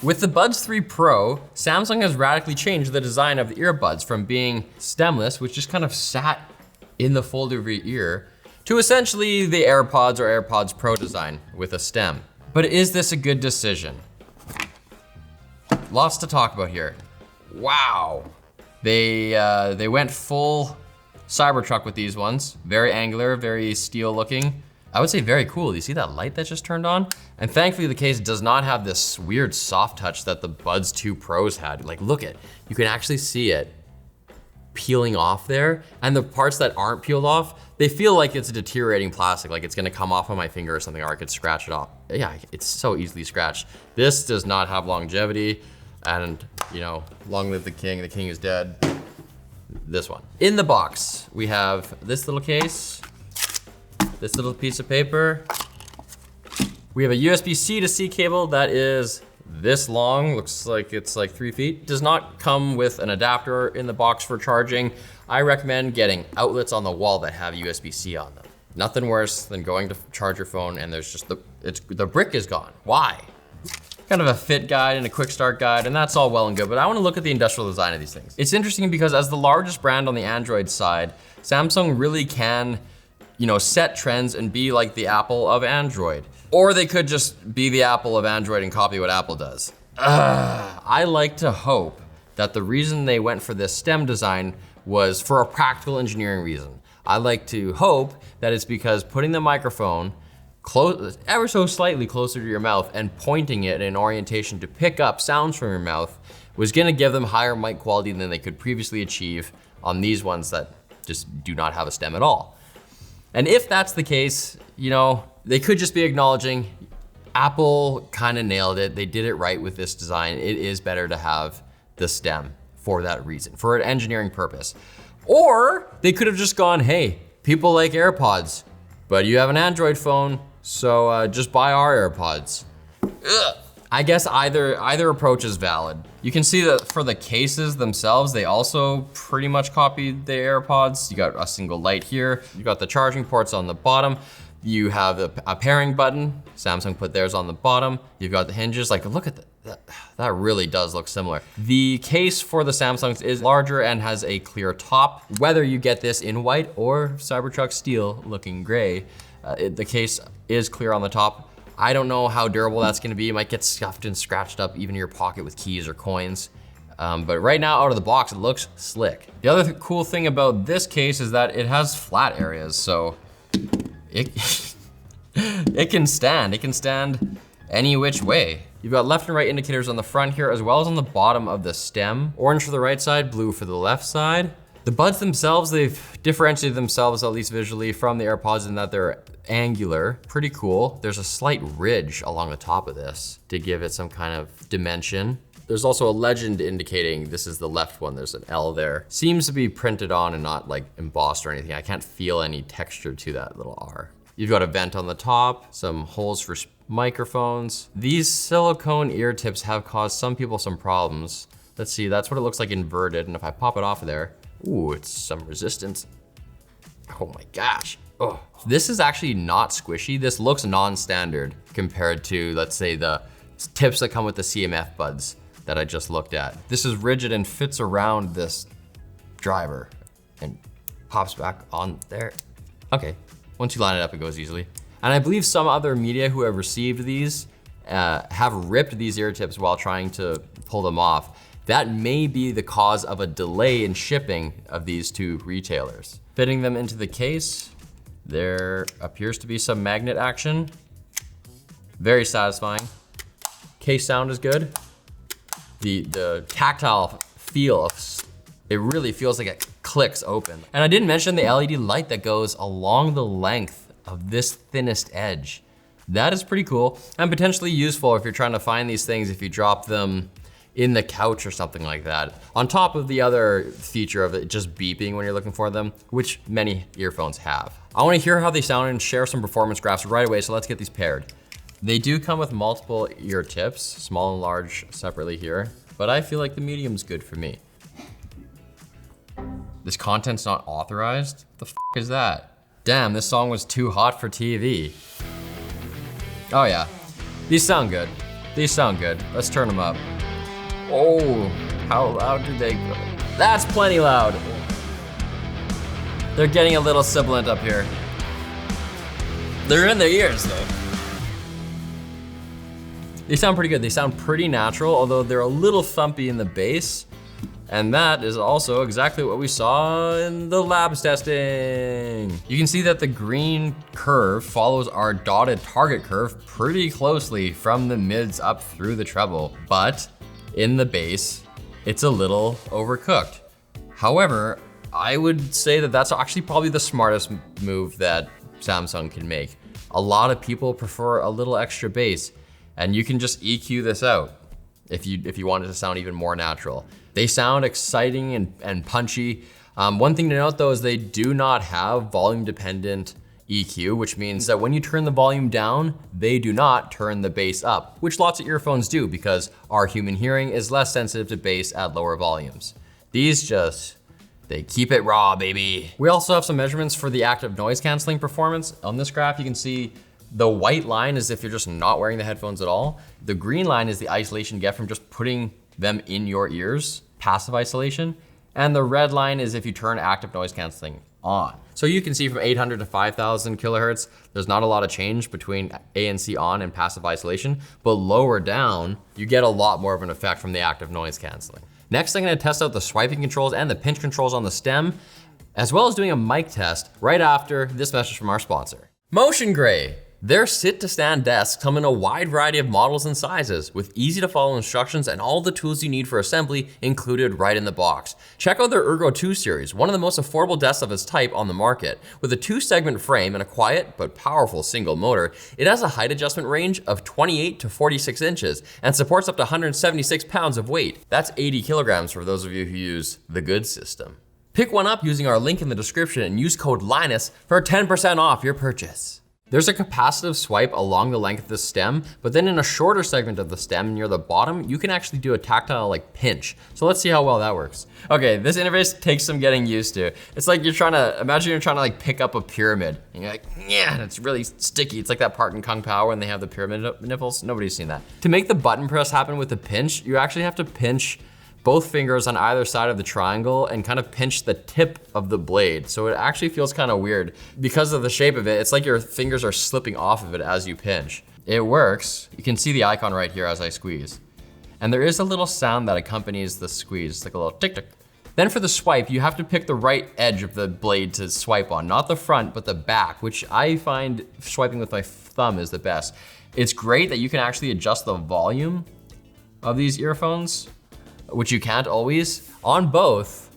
With the Buds 3 Pro, Samsung has radically changed the design of the earbuds from being stemless, which just kind of sat in the fold of your ear, to essentially the Airpods or Airpods Pro design with a stem. But is this a good decision? Lots to talk about here. Wow. They went full Cybertruck with these ones. Very angular, very steel looking. I would say very cool. Do you see that light that just turned on? And thankfully the case does not have this weird soft touch that the Buds 2 Pros had. Like look it, you can actually see it peeling off there. And the parts that aren't peeled off, they feel like it's a deteriorating plastic, like it's gonna come off on my finger or something, or I could scratch it off. Yeah, it's so easily scratched. This does not have longevity, and you know, long live the king is dead. This one. In the box, we have this little case, this little piece of paper. We have a USB-C to C cable that is this long, looks like it's like 3 feet. Does not come with an adapter in the box for charging. I recommend getting outlets on the wall that have USB-C on them. Nothing worse than going to charge your phone and there's just the brick is gone. Why? Kind of a fit guide and a quick start guide, and that's all well and good, but I wanna look at the industrial design of these things. It's interesting because as the largest brand on the Android side, Samsung really can, you know, set trends and be like the Apple of Android. Or they could just be the Apple of Android and copy what Apple does. I like to hope that the reason they went for this stem design was for a practical engineering reason. I like to hope that it's because putting the microphone close, ever so slightly closer to your mouth and pointing it in an orientation to pick up sounds from your mouth was gonna give them higher mic quality than they could previously achieve on these ones that just do not have a stem at all. And if that's the case, you know, they could just be acknowledging Apple kind of nailed it. They did it right with this design. It is better to have the stem for that reason, for an engineering purpose. Or they could have just gone, hey, people like AirPods, but you have an Android phone, so just buy our AirPods. Ugh. I guess either approach is valid. You can see that for the cases themselves, they also pretty much copied the AirPods. You got a single light here. You got the charging ports on the bottom. You have a pairing button. Samsung put theirs on the bottom. You've got the hinges. Like, look at that really does look similar. The case for the Samsungs is larger and has a clear top. Whether you get this in white or Cybertruck steel looking gray, the case is clear on the top. I don't know how durable that's gonna be. It might get scuffed and scratched up even in your pocket with keys or coins. But right now, out of the box, it looks slick. The other cool thing about this case is that it has flat areas, so it can stand any which way. You've got left and right indicators on the front here, as well as on the bottom of the stem. Orange for the right side, blue for the left side. The buds themselves, they've differentiated themselves, at least visually, from the AirPods in that they're angular. Pretty cool. There's a slight ridge along the top of this to give it some kind of dimension. There's also a legend indicating this is the left one. There's an L there. Seems to be printed on and not like embossed or anything. I can't feel any texture to that little R. You've got a vent on the top, some holes for microphones. These silicone ear tips have caused some people some problems. Let's see, that's what it looks like inverted. And if I pop it off of there, ooh, it's some resistance. Oh my gosh. Oh, this is actually not squishy. This looks non-standard compared to, let's say, the tips that come with the CMF buds that I just looked at. This is rigid and fits around this driver and pops back on there. Okay, once you line it up, it goes easily. And I believe some other media who have received these have ripped these ear tips while trying to pull them off. That may be the cause of a delay in shipping of these to retailers. Fitting them into the case, there appears to be some magnet action. Very satisfying. Case sound is good. The tactile feel, it really feels like it clicks open. And I didn't mention the LED light that goes along the length of this thinnest edge. That is pretty cool and potentially useful if you're trying to find these things if you drop them in the couch or something like that. On top of the other feature of it just beeping when you're looking for them, which many earphones have. I wanna hear how they sound and share some performance graphs right away, so let's get these paired. They do come with multiple ear tips, small and large separately here, but I feel like the medium's good for me. This content's not authorized? The f is that? Damn, this song was too hot for TV. Oh yeah, these sound good. These sound good. Let's turn them up. Oh, how loud do they go? That's plenty loud. They're getting a little sibilant up here. They're in their ears though. They sound pretty good. They sound pretty natural, although they're a little thumpy in the bass. And that is also exactly what we saw in the labs testing. You can see that the green curve follows our dotted target curve pretty closely from the mids up through the treble, but in the bass, it's a little overcooked. However, I would say that that's actually probably the smartest move that Samsung can make. A lot of people prefer a little extra bass, and you can just EQ this out if you want it to sound even more natural. They sound exciting and punchy. One thing to note though is they do not have volume dependent EQ, which means that when you turn the volume down, they do not turn the bass up, which lots of earphones do because our human hearing is less sensitive to bass at lower volumes. These they keep it raw, baby. We also have some measurements for the active noise canceling performance. On this graph, you can see the white line is if you're just not wearing the headphones at all. The green line is the isolation you get from just putting them in your ears, passive isolation. And the red line is if you turn active noise canceling on. So you can see from 800 to 5,000 kilohertz, there's not a lot of change between ANC on and passive isolation, but lower down, you get a lot more of an effect from the active noise canceling. Next, I'm gonna test out the swiping controls and the pinch controls on the stem, as well as doing a mic test right after this message from our sponsor. MotionGrey. Their sit-to-stand desks come in a wide variety of models and sizes, with easy-to-follow instructions and all the tools you need for assembly included right in the box. Check out their Ergo 2 series, one of the most affordable desks of its type on the market. With a 2-segment frame and a quiet but powerful single motor, it has a height adjustment range of 28 to 46 inches and supports up to 176 pounds of weight. That's 80 kilograms for those of you who use the good system. Pick one up using our link in the description and use code Linus for 10% off your purchase. There's a capacitive swipe along the length of the stem, but then in a shorter segment of the stem near the bottom, you can actually do a tactile pinch. So let's see how well that works. Okay, this interface takes some getting used to. It's like imagine you're trying to pick up a pyramid. And you're like, yeah, and it's really sticky. It's like that part in Kung Pao when they have the pyramid nipples. Nobody's seen that. To make the button press happen with the pinch, you actually have to pinch both fingers on either side of the triangle and kind of pinch the tip of the blade. So it actually feels kind of weird. Because of the shape of it, it's like your fingers are slipping off of it as you pinch. It works. You can see the icon right here as I squeeze. And there is a little sound that accompanies the squeeze. It's like a little tick-tick. Then for the swipe, you have to pick the right edge of the blade to swipe on. Not the front, but the back, which I find swiping with my thumb is the best. It's great that you can actually adjust the volume of these earphones, which you can't always, on both,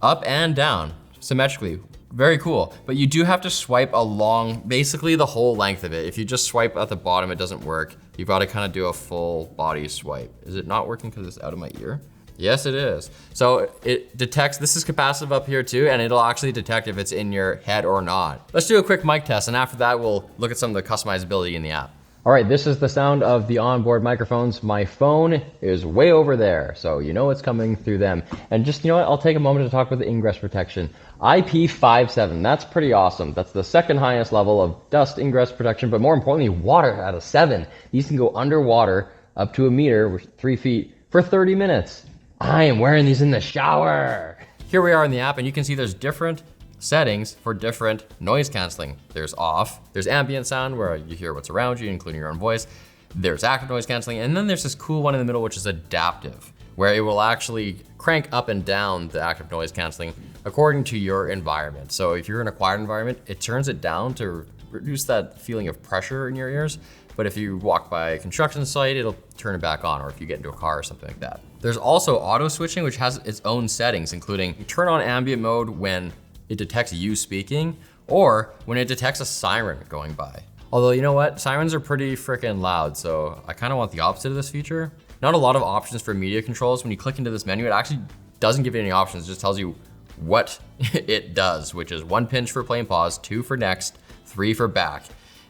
up and down, symmetrically. Very cool, but you do have to swipe along basically the whole length of it. If you just swipe at the bottom, it doesn't work. You've got to kind of do a full body swipe. Is it not working because it's out of my ear? Yes, it is. So it detects, this is capacitive up here too, and it'll actually detect if it's in your head or not. Let's do a quick mic test, and after that, we'll look at some of the customizability in the app. All right, this is the sound of the onboard microphones. My phone is way over there, so you know it's coming through them. And just, you know what, I'll take a moment to talk about the ingress protection. IP57, that's pretty awesome. That's the second highest level of dust ingress protection, but more importantly, water at a 7. These can go underwater up to a meter, which is 3 feet, for 30 minutes. I am wearing these in the shower. Here we are in the app, and you can see there's different settings for different noise canceling. There's off, there's ambient sound where you hear what's around you, including your own voice. There's active noise canceling, and then there's this cool one in the middle, which is adaptive, where it will actually crank up and down the active noise canceling according to your environment. So if you're in a quiet environment, it turns it down to reduce that feeling of pressure in your ears. But if you walk by a construction site, it'll turn it back on, or if you get into a car or something like that. There's also auto switching, which has its own settings, including turn on ambient mode when it detects you speaking, or when it detects a siren going by. Although, you know what? Sirens are pretty freaking loud, so I kind of want the opposite of this feature. Not a lot of options for media controls. When you click into this menu, it actually doesn't give you any options. It just tells you what it does, which is 1 pinch for play and pause, 2 for next, 3 for back,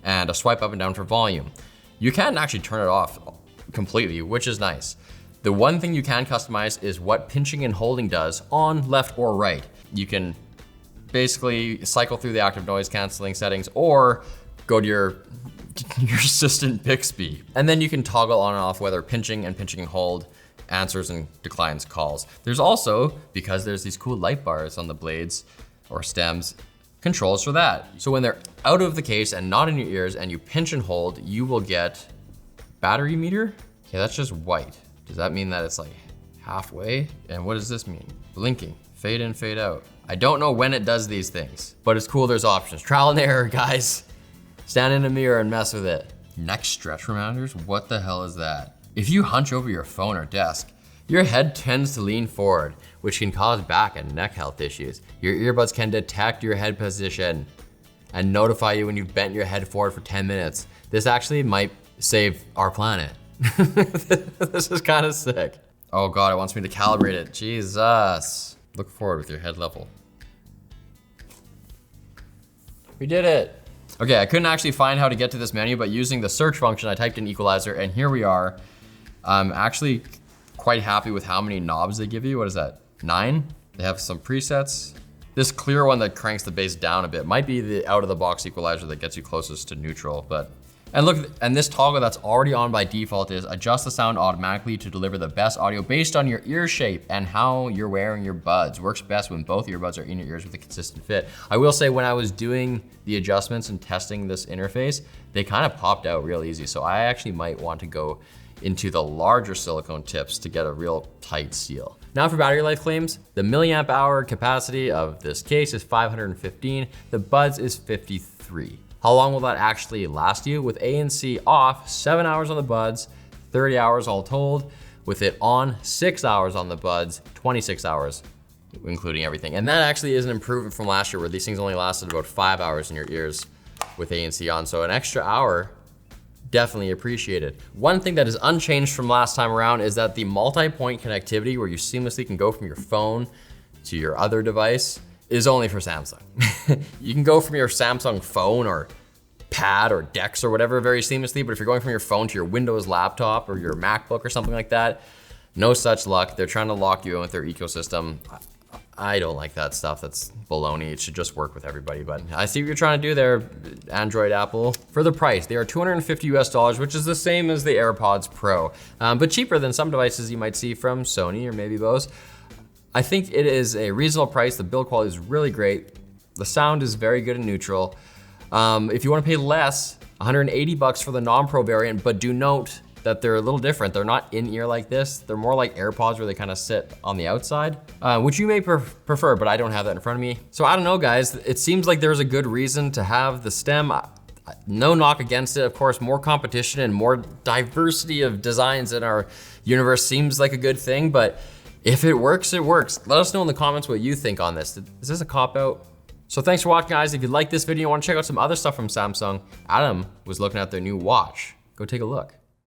and a swipe up and down for volume. You can actually turn it off completely, which is nice. The one thing you can customize is what pinching and holding does on left or right. You can basically cycle through the active noise canceling settings or go to your your assistant Bixby. And then you can toggle on and off whether pinching and hold answers and declines calls. There's also, because there's these cool light bars on the blades or stems, controls for that. So when they're out of the case and not in your ears and you pinch and hold, you will get battery meter. Okay, that's just white. Does that mean that it's like halfway? And what does this mean? Blinking, fade in, fade out. I don't know when it does these things, but it's cool, there's options. Trial and error, guys. Stand in a mirror and mess with it. Neck stretch reminders, what the hell is that? If you hunch over your phone or desk, your head tends to lean forward, which can cause back and neck health issues. Your earbuds can detect your head position and notify you when you've bent your head forward for 10 minutes. This actually might save our planet. This is kind of sick. Oh God, it wants me to calibrate it. Jesus. Look forward with your head level. We did it. Okay, I couldn't actually find how to get to this menu, but using the search function, I typed in equalizer, and here we are. I'm actually quite happy with how many knobs they give you. What is that, 9? They have some presets. This clear one that cranks the bass down a bit might be the out-of-the-box equalizer that gets you closest to neutral, but. And look, and this toggle that's already on by default is adjust the sound automatically to deliver the best audio based on your ear shape and how you're wearing your buds. Works best when both earbuds are in your ears with a consistent fit. I will say when I was doing the adjustments and testing this interface, they kind of popped out real easy. So I actually might want to go into the larger silicone tips to get a real tight seal. Now for battery life claims, the milliamp hour capacity of this case is 515, the buds is 53. How long will that actually last you? With ANC off, 7 hours on the buds, 30 hours all told. With it on, 6 hours on the buds, 26 hours, including everything. And that actually is an improvement from last year where these things only lasted about 5 hours in your ears with ANC on. So an extra hour, definitely appreciated. One thing that is unchanged from last time around is that the multi-point connectivity where you seamlessly can go from your phone to your other device is only for Samsung. You can go from your Samsung phone or pad or DeX or whatever very seamlessly, but if you're going from your phone to your Windows laptop or your MacBook or something like that, no such luck. They're trying to lock you in with their ecosystem. I don't like that stuff, that's baloney. It should just work with everybody, but I see what you're trying to do there, Android, Apple. For the price, they are $250 US, which is the same as the Airpods Pro, but cheaper than some devices you might see from Sony or maybe Bose. I think it is a reasonable price. The build quality is really great. The sound is very good and neutral. If you want to pay less, $180 for the non-Pro variant, but do note that they're a little different. They're not in-ear like this. They're more like AirPods where they kind of sit on the outside, which you may prefer, but I don't have that in front of me. So I don't know, guys. It seems like there's a good reason to have the stem. No knock against it. Of course, more competition and more diversity of designs in our universe seems like a good thing, but if it works, it works. Let us know in the comments what you think on this. Is this a cop-out? So thanks for watching, guys. If you like this video and want to check out some other stuff from Samsung, Adam was looking at their new watch. Go take a look.